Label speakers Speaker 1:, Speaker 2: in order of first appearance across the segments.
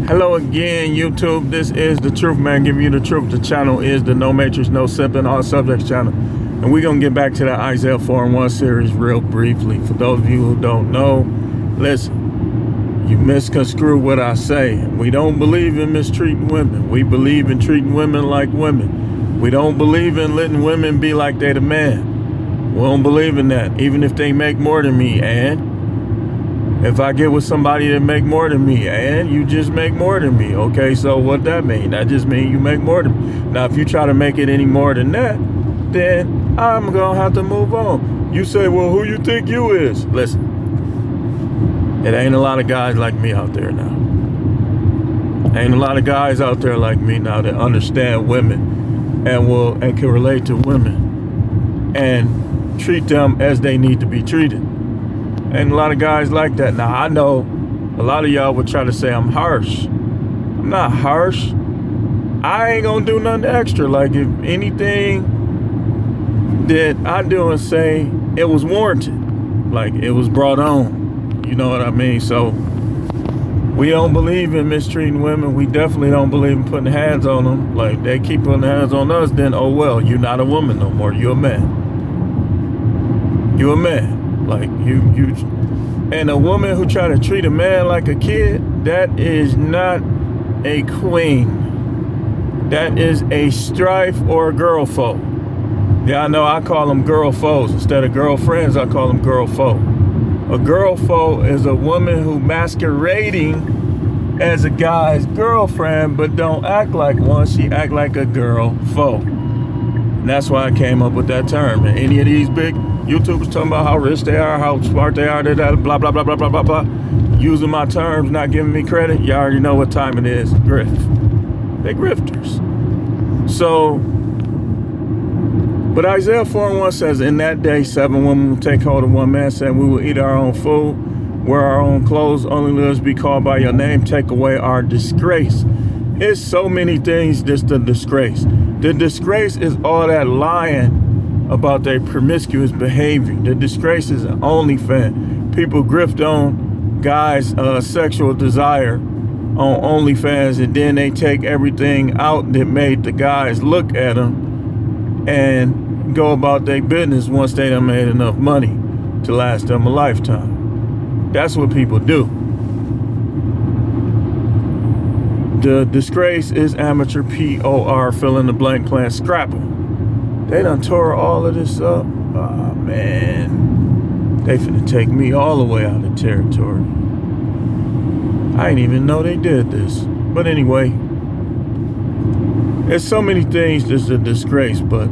Speaker 1: Hello again, YouTube. This is The Truth, man. Giving you the truth. The channel is the No Matrix, No Simping, All Subjects channel. And we're going to get back to that Isaiah 4:1 series real briefly. For those of you who don't know, listen, you misconstrue what I say. We don't believe in mistreating women. We believe in treating women like women. We don't believe in letting women be like they the man. We don't believe in that, even if they make more than me. And if I get with somebody that make more than me, and you just make more than me, okay, so what that mean? That just mean you make more than me. Now, if you try to make it any more than that, then I'm gonna have to move on. You say, well, who you think you is? Listen, it ain't a lot of guys like me out there now. Ain't a lot of guys out there like me now that understand women and can relate to women and treat them as they need to be treated. Ain't a lot of guys like that. Now, I know a lot of y'all would try to say I'm harsh. I'm not harsh. I ain't gonna do nothing extra. Like, if anything that I do and say, it was warranted. Like, it was brought on. You know what I mean? So, we don't believe in mistreating women. We definitely don't believe in putting hands on them. Like, they keep putting hands on us, then, oh well, you're not a woman no more. You're a man. You're a man. Like, and a woman who try to treat a man like a kid, that is not a queen. That is a strife or a girl foe. Yeah, I know I call them girl foes. Instead of girlfriends, I call them girl foe. A girl foe is a woman who masquerading as a guy's girlfriend, but don't act like one. She act like a girl foe. And that's why I came up with that term. And any of these big YouTubers talking about how rich they are, how smart they are, blah, blah, blah, blah, blah, blah, blah. Using my terms, not giving me credit. You already know what time it is. Grift. They grifters. So, but Isaiah 4:1 says, in that day, 7 women will take hold of one man, saying, we will eat our own food, wear our own clothes, only let us be called by your name, take away our disgrace. It's so many things, just the disgrace. The disgrace is all that lying about their promiscuous behavior. The disgrace is an OnlyFans. People grift on guys' sexual desire on OnlyFans, and then they take everything out that made the guys look at them and go about their business once they done made enough money to last them a lifetime. That's what people do. The disgrace is amateur POR, fill in the blank, playing Scrapple. They done tore all of this up. Oh, man. They finna take me all the way out of territory. I didn't even know they did this. But anyway, there's so many things that's a disgrace, but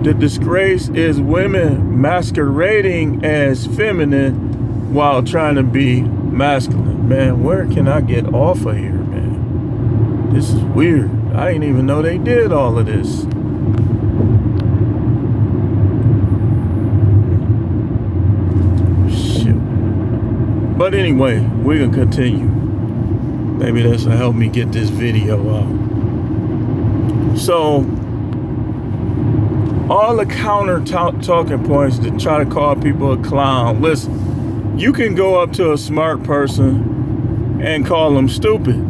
Speaker 1: the disgrace is women masquerading as feminine while trying to be masculine. Man, where can I get off of here, man? This is weird. I didn't even know they did all of this. But anyway, we're going to continue. Maybe this will help me get this video out. So, all the counter talking points to try to call people a clown. Listen, you can go up to a smart person and call them stupid.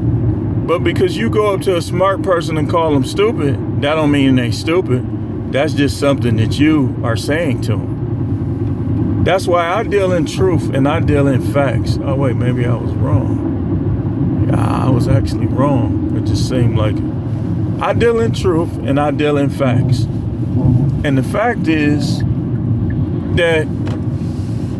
Speaker 1: But because you go up to a smart person and call them stupid, that don't mean they stupid. That's just something that you are saying to them. That's why I deal in truth and I deal in facts. Oh, wait, maybe I was wrong. Yeah, I was actually wrong. It just seemed like it. I deal in truth and I deal in facts. And the fact is that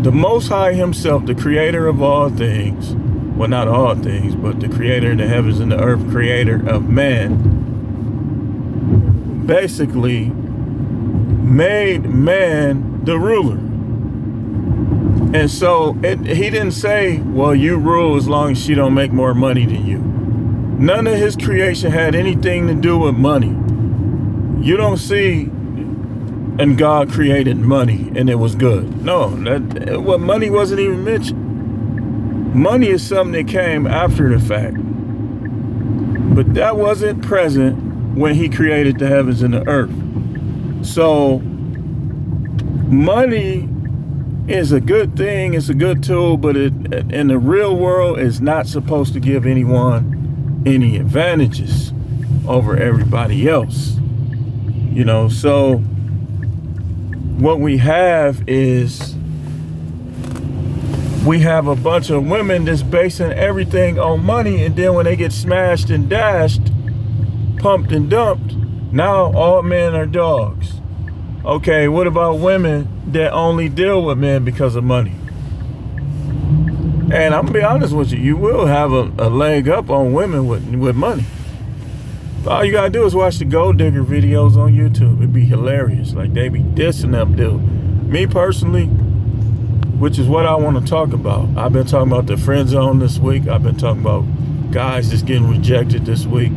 Speaker 1: the Most High himself, the creator of all things, well, not all things, but the creator of the heavens and the earth, creator of man, basically made man the ruler. And so he didn't say, well, you rule as long as she don't make more money than you. None of his creation had anything to do with money. You don't see, and God created money and it was good. No, money wasn't even mentioned. Money is something that came after the fact. But that wasn't present when he created the heavens and the earth. So money is a good thing, it's a good tool, but in the real world is not supposed to give anyone any advantages over everybody else. You know, so what we have is we have a bunch of women that's basing everything on money, and then when they get smashed and dashed, pumped and dumped, now all men are dogs. Okay, what about women that only deal with men because of money? And I'm gonna be honest with you, you will have a leg up on women with money. All you gotta do is watch the gold digger videos on YouTube. It'd be hilarious. Like, they be dissing them, dude. Me personally, which is what I want to talk about. I've been talking about the friend zone this week. I've been talking about guys just getting rejected this week.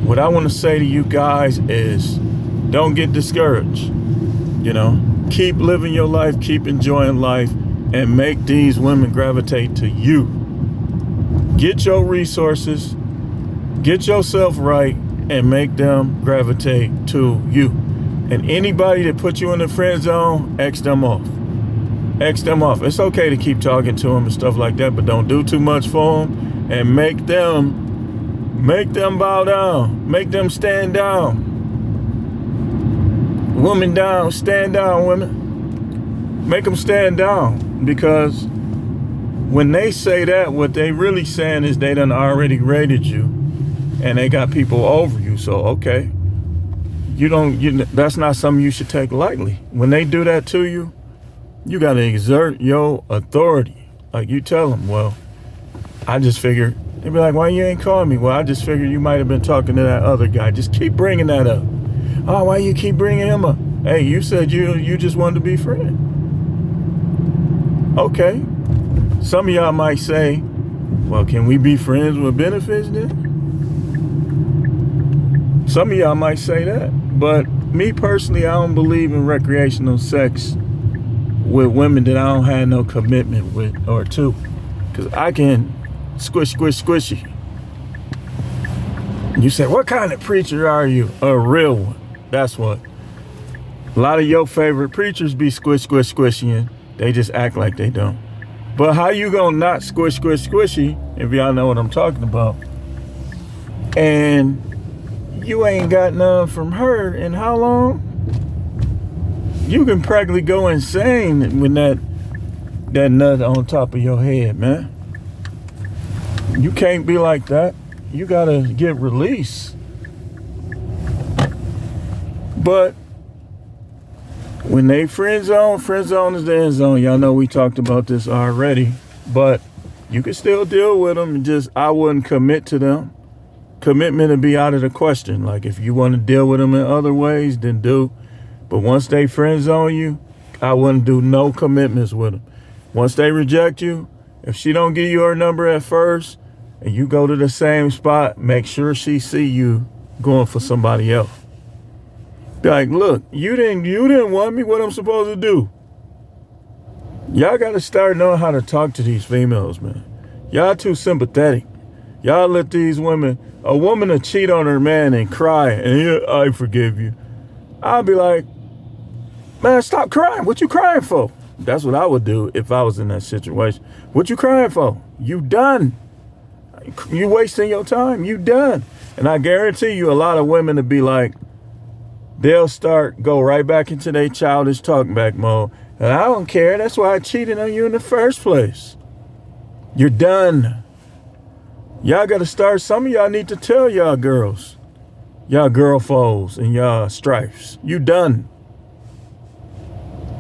Speaker 1: What I want to say to you guys is, don't get discouraged. You know, keep living your life, keep enjoying life, and make these women gravitate to you. Get your resources, get yourself right, and make them gravitate to you. And anybody that puts you in the friend zone, X them off. X them off. It's okay to keep talking to them and stuff like that, but don't do too much for them, and make them bow down. Make them stand down. Women down, stand down, women. Make them stand down, because when they say that, what they really saying is they done already rated you, and they got people over you. So, okay, that's not something you should take lightly. When they do that to you, you got to exert your authority. Like, you tell them, well, I just figured, they be like, why you ain't calling me? Well, I just figured you might have been talking to that other guy. Just keep bringing that up. Oh, why you keep bringing him up? Hey, you said you just wanted to be friends. Okay. Some of y'all might say, well, can we be friends with benefits then? Some of y'all might say that. But me personally, I don't believe in recreational sex with women that I don't have no commitment with or to. Because I can squishy. You say, what kind of preacher are you? A real one. That's what. A lot of your favorite preachers be squishy. They just act like they don't. But how you gonna not squishy, if y'all know what I'm talking about, and you ain't got none from her in how long? You can practically go insane with that nut on top of your head, man. You can't be like that. You gotta get released. But when they friend zone is the end zone. Y'all know we talked about this already. But you can still deal with them, and just, I wouldn't commit to them. Commitment would be out of the question. Like, if you want to deal with them in other ways, then do. But once they friend zone you, I wouldn't do no commitments with them. Once they reject you, if she don't give you her number at first, and you go to the same spot, make sure she see you going for somebody else. Be like, look, you didn't want me. What I'm supposed to do? Y'all got to start knowing how to talk to these females, man. Y'all too sympathetic. Y'all let these women, a woman to cheat on her man and cry, and yeah, I forgive you. I'll be like, man, stop crying. What you crying for? That's what I would do if I was in that situation. What you crying for? You done. You wasting your time. You done. And I guarantee you, a lot of women would be like, they'll go right back into their childish talkback mode. And I don't care. That's why I cheated on you in the first place. You're done. Y'all got to start. Some of y'all need to tell y'all girls, y'all girl foes and y'all strifes, you done.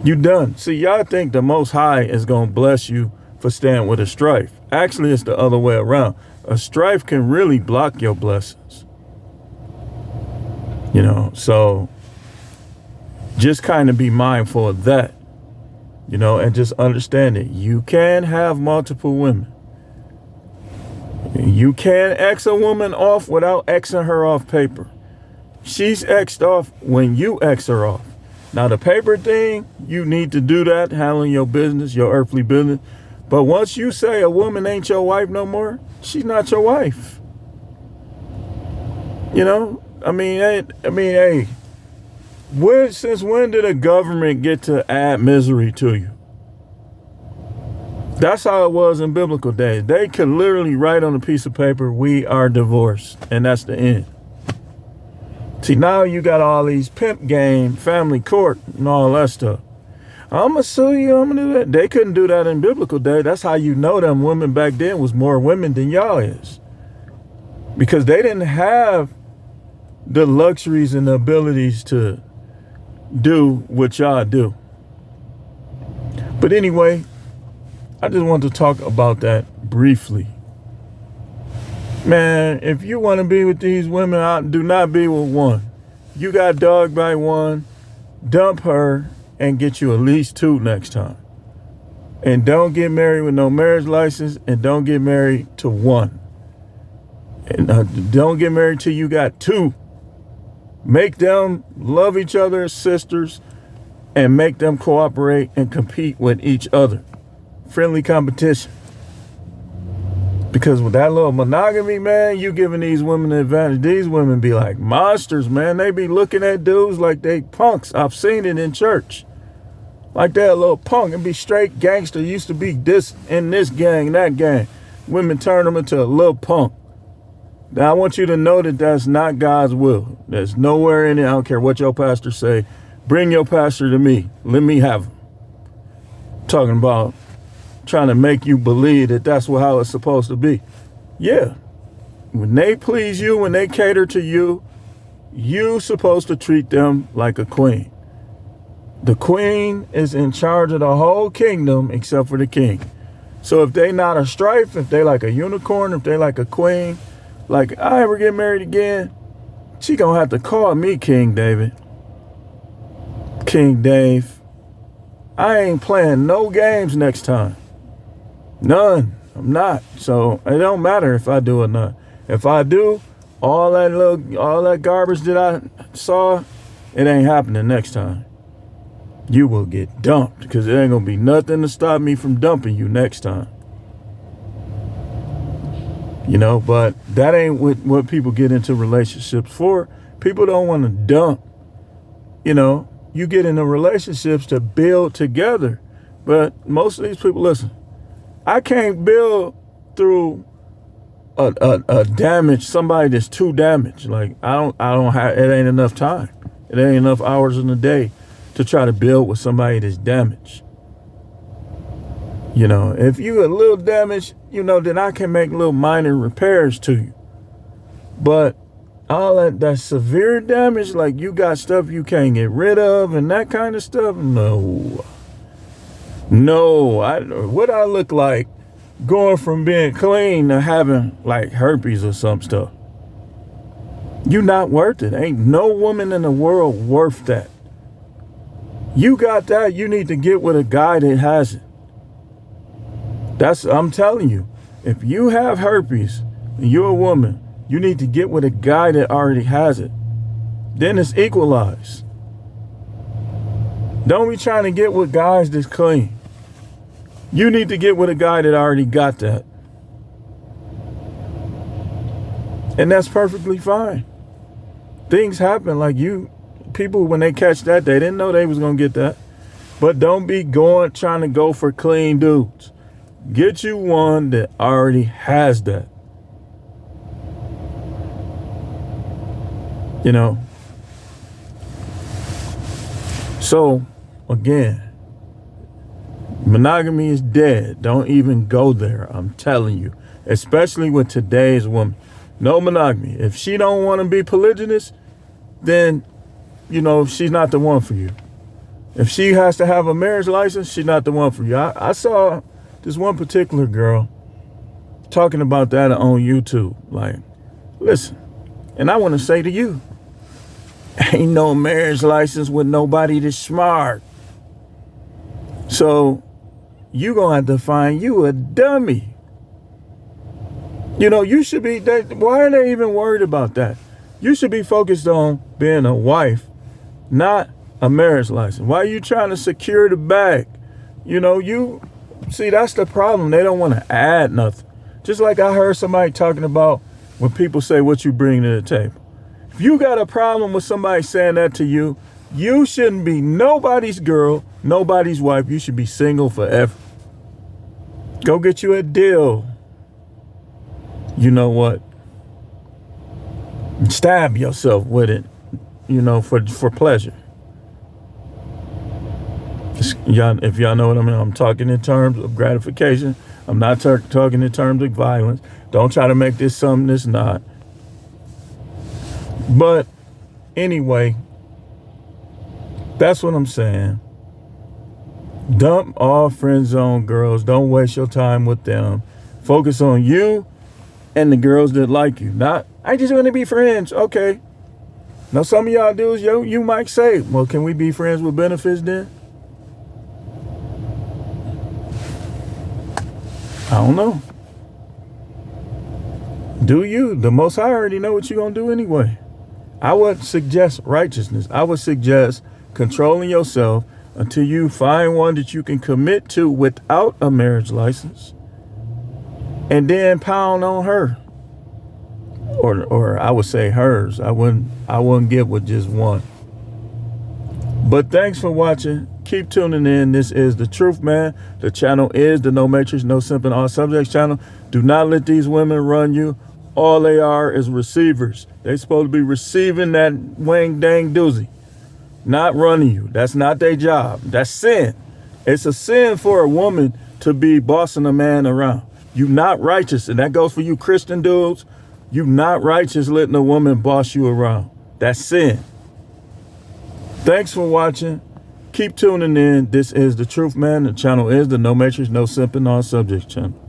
Speaker 1: You done. See, y'all think the Most High is going to bless you for staying with a strife. Actually, it's the other way around. A strife can really block your blessings. You know, so just kind of be mindful of that, you know, and just understand it. You can have multiple women. You can X a woman off without Xing her off paper. She's X'd off when you X her off. Now, the paper thing, you need to do that, handling your business, your earthly business. But once you say a woman ain't your wife no more, she's not your wife. You know? Hey, since when did a government get to add misery to you? That's how it was in biblical days. They could literally write on a piece of paper, "We are divorced," and that's the end. See, now you got all these pimp game, family court, and all that stuff. I'm going to sue you, I'm going to do that. They couldn't do that in biblical days. That's how you know them women back then was more women than y'all is. Because they didn't have the luxuries and the abilities to do what y'all do. But anyway, I just want to talk about that briefly. Man, if you want to be with these women, do not be with one. You got dogged by one, dump her and get you at least two next time. And don't get married with no marriage license, and don't get married to one. And don't get married till you got two. Make them love each other as sisters and make them cooperate and compete with each other. Friendly competition. Because with that little monogamy, man, you giving these women an advantage. These women be like monsters, man. They be looking at dudes like they punks. I've seen it in church. Like they're a little punk and be straight gangster. Used to be this in this gang, that gang. Women turn them into a little punk. Now, I want you to know that that's not God's will. There's nowhere in it. I don't care what your pastor say. Bring your pastor to me. Let me have him. Talking about trying to make you believe that that's how it's supposed to be. Yeah. When they please you, when they cater to you, you supposed to treat them like a queen. The queen is in charge of the whole kingdom except for the king. So if they not a strife, if they like a unicorn, if they like a queen, like I ever get married again, she gonna have to call me King David. King Dave. I ain't playing no games next time. None. I'm not. So it don't matter if I do or not. If I do, all that garbage that I saw, it ain't happening next time. You will get dumped because there ain't gonna be nothing to stop me from dumping you next time. You know, but that ain't what people get into relationships for. People don't want to dump. You know, you get into relationships to build together. But most of these people, listen, I can't build through a damage, somebody that's too damaged. Like I don't have, it ain't enough time. It ain't enough hours in the day to try to build with somebody that's damaged. You know, if you a little damaged, you know, then I can make little minor repairs to you. But all that severe damage, like you got stuff you can't get rid of and that kind of stuff, no. What I look like going from being clean to having like herpes or some stuff. You not worth it. Ain't no woman in the world worth that. You got that, you need to get with a guy that has it. I'm telling you, if you have herpes and you're a woman, you need to get with a guy that already has it. Then it's equalized. Don't be trying to get with guys that's clean. You need to get with a guy that already got that. And that's perfectly fine. Things happen like people, when they catch that, they didn't know they was going to get that. But don't be trying to go for clean dudes. Get you one that already has that. You know. So, again, monogamy is dead. Don't even go there. I'm telling you. Especially with today's woman. No monogamy. If she don't want to be polygynous, then, you know, she's not the one for you. If she has to have a marriage license, she's not the one for you. I saw this one particular girl talking about that on YouTube. Like, listen, and I want to say to you, ain't no marriage license with nobody that's smart. So you gonna have to find you a dummy. You know, you should be, why are they even worried about that? You should be focused on being a wife, not a marriage license. Why are you trying to secure the bag? You know, see, that's the problem. They don't want to add nothing. Just like I heard somebody talking about when people say what you bring to the table. If you got a problem with somebody saying that to you, you shouldn't be nobody's girl, nobody's wife. You should be single forever. Go get you a deal. You know what? Stab yourself with it, for pleasure. Y'all, if y'all know what I mean, I'm talking in terms of gratification. I'm not talking in terms of violence. Don't try to make this something that's not. But anyway, that's what I'm saying. Dump all friend zone girls. Don't waste your time with them. Focus on you and the girls that like you. Not, I just want to be friends. Okay. Now, some of y'all dudes, you might say, well, can we be friends with benefits then? I don't know. Do you? The Most High already know what you're going to do anyway. I would suggest righteousness. I would suggest controlling yourself until you find one that you can commit to without a marriage license, and then pound on her. Or I would say hers. I wouldn't get with just one. But thanks for watching. Keep tuning in. This is The Truth, man. The channel is the No Matrix, No Simping, All Subjects channel. Do not let these women run you. All they are is receivers. They supposed to be receiving that wang dang doozy, not running you. That's not their job. That's sin. It's a sin for a woman to be bossing a man around. You not righteous, and that goes for you Christian dudes. You not righteous letting a woman boss you around. That's sin. Thanks for watching. Keep tuning in. This is The Truth, man. The channel is the No Matrix, No Simping, All Subjects channel.